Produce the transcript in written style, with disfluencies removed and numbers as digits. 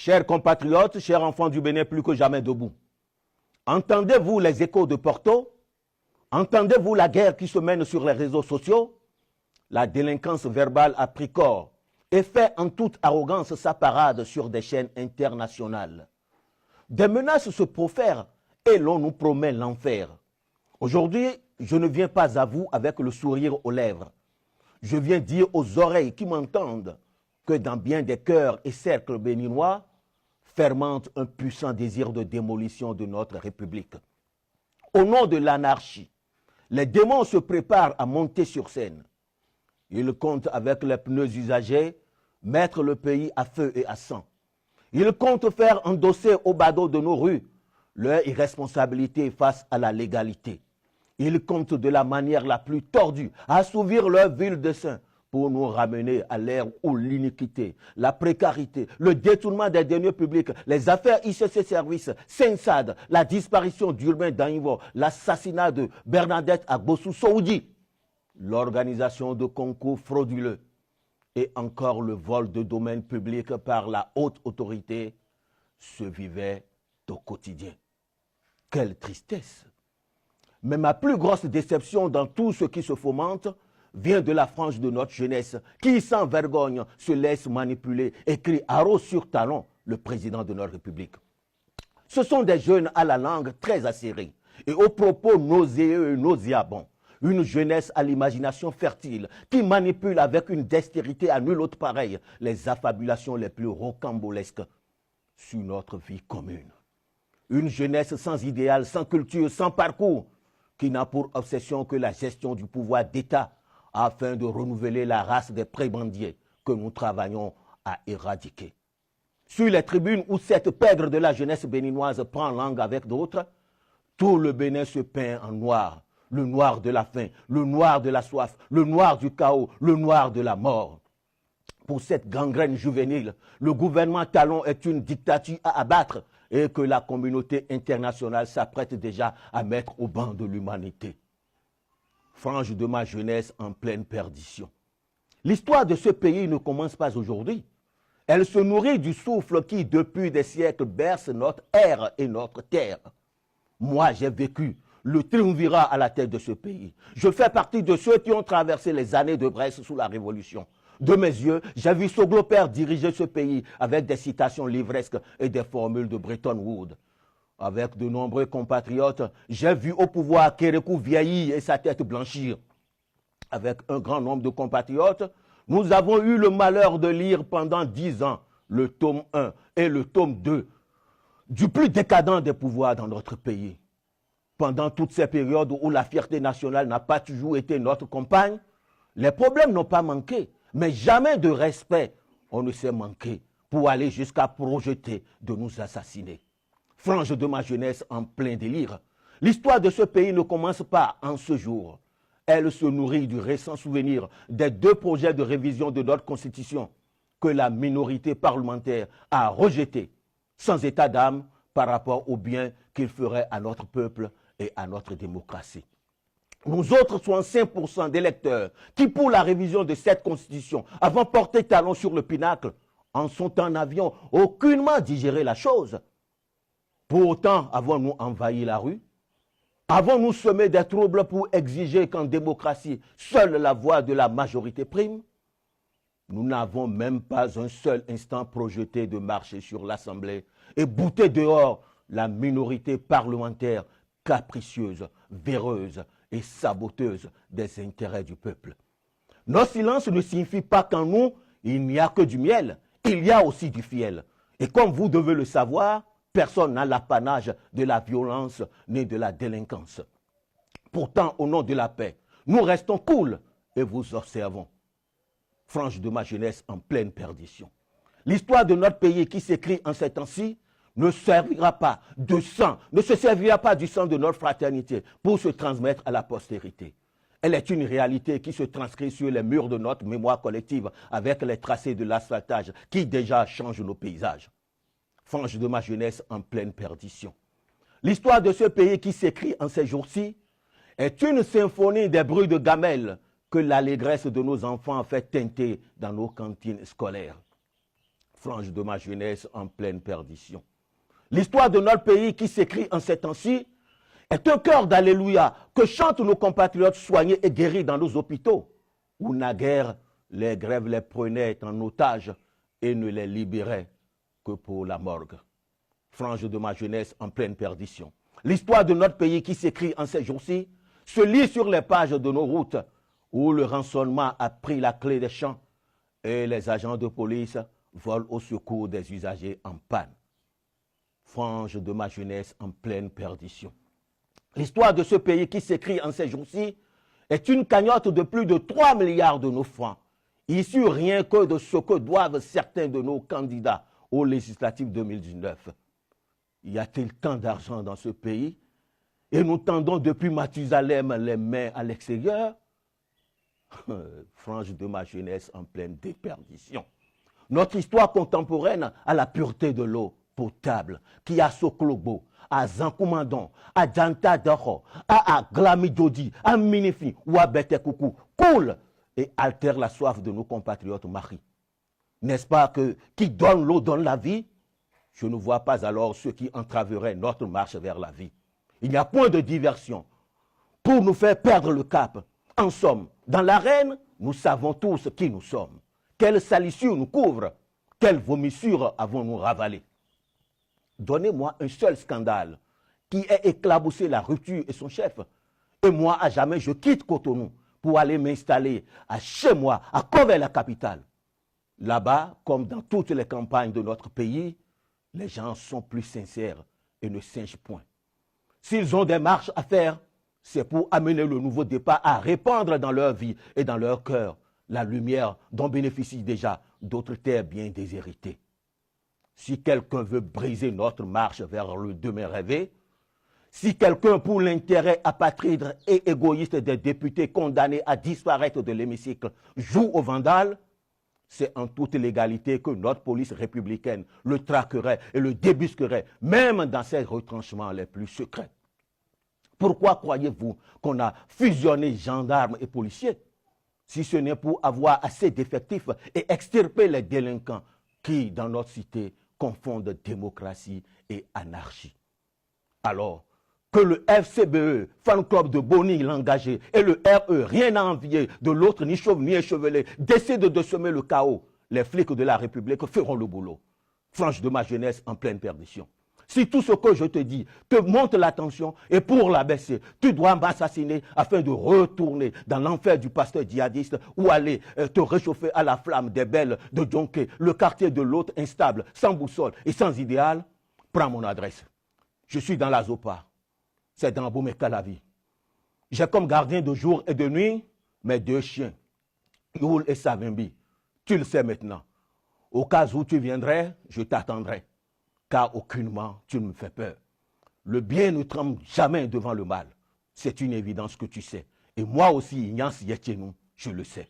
Chers compatriotes, chers enfants du Bénin, plus que jamais debout. Entendez-vous les échos de Porto? Entendez-vous la guerre qui se mène sur les réseaux sociaux? La délinquance verbale a pris corps et fait en toute arrogance sa parade sur des chaînes internationales. Des menaces se profèrent et l'on nous promet l'enfer. Aujourd'hui, je ne viens pas à vous avec le sourire aux lèvres. Je viens dire aux oreilles qui m'entendent que dans bien des cœurs et cercles béninois, fermente un puissant désir de démolition de notre République. Au nom de l'anarchie, les démons se préparent à monter sur scène. Ils comptent avec les pneus usagés mettre le pays à feu et à sang. Ils comptent faire endosser aux badauds de nos rues leur irresponsabilité face à la légalité. Ils comptent de la manière la plus tordue assouvir leur vil dessein pour nous ramener à l'ère où l'iniquité, la précarité, le détournement des deniers publics, les affaires ICC Services, Sensad, la disparition d'Urbain Dangivo, l'assassinat de Bernadette Agbossou Soudi, l'organisation de concours frauduleux et encore le vol de domaines publics par la haute autorité se vivaient au quotidien. Quelle tristesse! Mais ma plus grosse déception dans tout ce qui se fomente vient de la frange de notre jeunesse qui, sans vergogne, se laisse manipuler et crie haro sur talon le président de notre République. Ce sont des jeunes à la langue très acérée et aux propos nauséeux et nauséabonds. Une jeunesse à l'imagination fertile qui manipule avec une dextérité à nul autre pareil les affabulations les plus rocambolesques sur notre vie commune. Une jeunesse sans idéal, sans culture, sans parcours, qui n'a pour obsession que la gestion du pouvoir d'État afin de renouveler la race des prébendiers que nous travaillons à éradiquer. Sur les tribunes où cette pègre de la jeunesse béninoise prend langue avec d'autres, tout le Bénin se peint en noir. Le noir de la faim, le noir de la soif, le noir du chaos, le noir de la mort. Pour cette gangrène juvénile, le gouvernement Talon est une dictature à abattre et que la communauté internationale s'apprête déjà à mettre au banc de l'humanité. Frange de ma jeunesse en pleine perdition. L'histoire de ce pays ne commence pas aujourd'hui. Elle se nourrit du souffle qui, depuis des siècles, berce notre air et notre terre. Moi, j'ai vécu le triumvirat à la tête de ce pays. Je fais partie de ceux qui ont traversé les années de Brest sous la Révolution. De mes yeux, j'ai vu Soglo-Père diriger ce pays avec des citations livresques et des formules de Bretton Woods. Avec de nombreux compatriotes, j'ai vu au pouvoir Kérékou vieillir et sa tête blanchir. Avec un grand nombre de compatriotes, nous avons eu le malheur de lire pendant 10 ans le tome 1 et le tome 2 du plus décadent des pouvoirs dans notre pays. Pendant toutes ces périodes où la fierté nationale n'a pas toujours été notre compagne, les problèmes n'ont pas manqué, mais jamais de respect on ne s'est manqué pour aller jusqu'à projeter de nous assassiner. Frange de ma jeunesse en plein délire, l'histoire de ce pays ne commence pas en ce jour. Elle se nourrit du récent souvenir des 2 projets de révision de notre Constitution que la minorité parlementaire a rejetés, sans état d'âme par rapport au bien qu'il ferait à notre peuple et à notre démocratie. Nous autres 65% d'électeurs qui, pour la révision de cette Constitution, avons porté talon sur le pinacle, en sont en avion aucunement digéré la chose. Pour autant, avons-nous envahi la rue? Avons-nous semé des troubles pour exiger qu'en démocratie, seule la voix de la majorité prime? Nous n'avons même pas un seul instant projeté de marcher sur l'Assemblée et bouter dehors la minorité parlementaire capricieuse, véreuse et saboteuse des intérêts du peuple. Nos silences ne signifient pas qu'en nous, il n'y a que du miel, il y a aussi du fiel. Et comme vous devez le savoir, personne n'a l'apanage de la violence ni de la délinquance. Pourtant, au nom de la paix, nous restons cool et vous observons. Frange de ma jeunesse en pleine perdition. L'histoire de notre pays qui s'écrit en ces temps-ci ne servira pas de sang, ne se servira pas du sang de notre fraternité pour se transmettre à la postérité. Elle est une réalité qui se transcrit sur les murs de notre mémoire collective avec les tracés de l'asphaltage qui déjà changent nos paysages. Frange de ma jeunesse en pleine perdition. L'histoire de ce pays qui s'écrit en ces jours-ci est une symphonie des bruits de gamelles que l'allégresse de nos enfants fait teinter dans nos cantines scolaires. frange de ma jeunesse en pleine perdition. L'histoire de notre pays qui s'écrit en ces temps-ci est un chœur d'alléluia que chantent nos compatriotes soignés et guéris dans nos hôpitaux, où naguère les grèves les prenaient en otage et ne les libéraient que pour la morgue. Frange de ma jeunesse en pleine perdition. L'histoire de notre pays qui s'écrit en ces jours-ci se lit sur les pages de nos routes où le rançonnement a pris la clé des champs et les agents de police volent au secours des usagers en panne. Frange de ma jeunesse en pleine perdition. L'histoire de ce pays qui s'écrit en ces jours-ci est une cagnotte de plus de 3 milliards de nos francs, issue rien que de ce que doivent certains de nos candidats aux législatives 2019. Y a-t-il tant d'argent dans ce pays et nous tendons depuis Mathusalem les mains à l'extérieur? Frange de ma jeunesse en pleine déperdition. Notre histoire contemporaine a la pureté de l'eau potable qui a Soklobo, à Zankoumandon, à Djanta Doro, à Glamidodi, à Minifi ou à Betekoukou coule et altère la soif de nos compatriotes maris. N'est-ce pas que qui donne l'eau donne la vie? Je ne vois pas alors ce qui entraveraient notre marche vers la vie. Il n'y a point de diversion pour nous faire perdre le cap. En somme, dans l'arène, nous savons tous qui nous sommes. Quelle salissure nous couvre? Quelle vomissure avons-nous ravalé? Donnez-moi un seul scandale qui ait éclaboussé la rupture et son chef. Et moi, à jamais, je quitte Cotonou pour aller m'installer chez moi, à Kovel, la capitale. Là-bas, comme dans toutes les campagnes de notre pays, les gens sont plus sincères et ne singent point. S'ils ont des marches à faire, c'est pour amener le nouveau départ à répandre dans leur vie et dans leur cœur la lumière dont bénéficient déjà d'autres terres bien déshéritées. Si quelqu'un veut briser notre marche vers le demain rêvé, si quelqu'un pour l'intérêt apatride et égoïste des députés condamnés à disparaître de l'hémicycle joue au vandale, c'est en toute légalité que notre police républicaine le traquerait et le débusquerait, même dans ses retranchements les plus secrets. Pourquoi croyez-vous qu'on a fusionné gendarmes et policiers, si ce n'est pour avoir assez d'effectifs et extirper les délinquants qui, dans notre cité, confondent démocratie et anarchie? Alors, que le FCBE, fan club de Boni l'engagé, et le RE, rien à envier de l'autre, ni chauve ni échevelé, décident de semer le chaos, les flics de la République feront le boulot. Frange de ma jeunesse en pleine perdition. Si tout ce que je te dis te monte l'attention et pour l'abaisser, tu dois m'assassiner afin de retourner dans l'enfer du pasteur djihadiste ou aller te réchauffer à la flamme des belles de Djonké, le quartier de l'autre instable, sans boussole et sans idéal, prends mon adresse. Je suis dans la Zopa. C'est dans Boumé-Calavi. J'ai comme gardien de jour et de nuit mes 2 chiens, Youl et Savimbi. Tu le sais maintenant. Au cas où tu viendrais, je t'attendrai. Car aucunement tu ne me fais peur. Le bien ne tremble jamais devant le mal. C'est une évidence que tu sais. Et moi aussi, Ignace Yetchenou, je le sais.